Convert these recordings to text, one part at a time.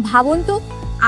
ভাবুন তো,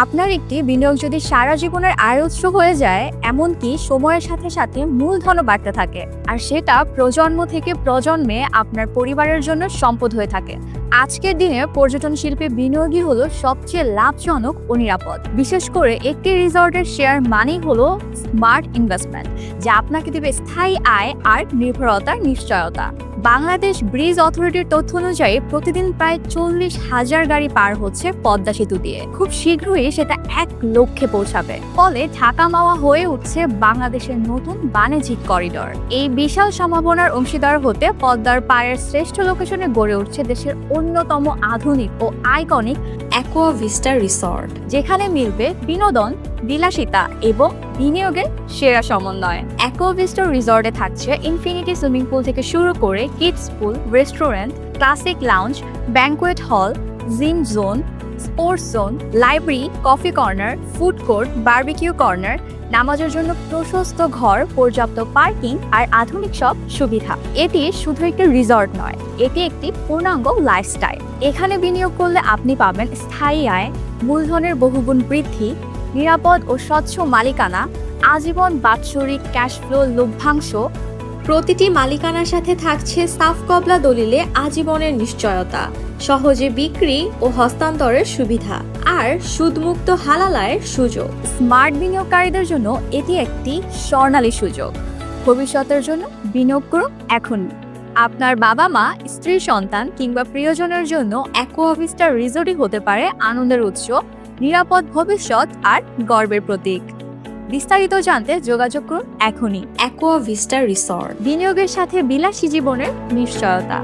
আপনার একটি বিনিয়োগ যদি সারা জীবনের আয়ের উৎস হয়ে যায়, এমনকি সময়ের সাথে সাথে মূলধনও বাড়তে থাকে, আর সেটা প্রজন্ম থেকে প্রজন্মে আপনার পরিবারের জন্য সম্পদ হয়ে থাকে। আজকের দিনে পর্যটন শিল্পে বিনিয়োগই হলো সবচেয়ে লাভজনক ও নিরাপদ। বিশেষ করে একটি রিসর্টের শেয়ার মানেই হলো স্মার্ট ইনভেস্টমেন্ট, যা আপনাকে দেবে স্থায়ী আয় আর নির্ভরতার নিশ্চয়তা। বাংলাদেশ ব্রিজ অথরিটির তথ্য অনুযায়ী প্রতিদিন প্রায় 40,000 গাড়ি পার হচ্ছে পদ্মা সেতু দিয়ে। খুব শীঘ্রই সেটা 1 লক্ষে পৌঁছাবে। ফলে ঢাকা মাওয়া হয়ে উঠছে বাংলাদেশের নতুন বাণিজ্যিক করিডর। এই বিশাল সম্ভাবনার অংশীদার হতে পদ্মার পাড়ের শ্রেষ্ঠ লোকেশনে গড়ে উঠছে দেশের অন্যতম আধুনিক ও আইকনিক অ্যাকোয়া ভিস্টা রিসর্ট, যেখানে মিলবে বিনোদন, বিলাসিতা এবং বিনিয়োগের সেরা সমন্বয়। অ্যাকোয়াভিস্টা রিসর্টে থাকছে ইনফিনিটি সুইমিং পুল থেকে শুরু করে kids pool, restaurant, classic lounge, banquet hall, gym zone, sports zone, library, coffee corner, food court, barbecue corner, নামাজের জন্য প্রশস্ত ঘর, পর্যাপ্ত পার্কিং আর আধুনিক সব সুবিধা। এটি শুধু একটি রিসর্ট নয়, এটি একটি পূর্ণাঙ্গ লাইফস্টাইল। এখানে বিনিয়োগ করলে আপনি পাবেন স্থায়ী আয়, মূলধনের বহুগুণ বৃদ্ধি, নিরাপদ ও স্বচ্ছ মালিকানা, আজীবন বাৎসরিক ক্যাশ ফ্লো লভ্যাংশ। প্রতিটি মালিকানার সাথে থাকছে সাফ কবলা দলিলে আজীবনের নিশ্চয়তা, সহজে বিক্রি ও হস্তান্তরের সুবিধা আর সুদমুক্ত হালাল আয়ের সুযোগ। স্মার্ট বিনিয়োগকারীদের জন্য এটি একটি স্বর্ণালী সুযোগ। ভবিষ্যতের জন্য বিনিয়োগ করুন এখনই। আপনার বাবা মা, স্ত্রী, সন্তান কিংবা প্রিয়জনের জন্য অ্যাকোয়াভিস্টা রিসর্টই হতে পারে আনন্দের উৎস, নিরাপদ ভবিষ্যৎ আর গর্বের প্রতীক। বিস্তারিত জানতে যোগাযোগ করুন এখনই। অ্যাকোয়া ভিস্টা রিসর্ট, বিনিয়োগের সাথে বিলাসী জীবনের নিশ্চয়তা।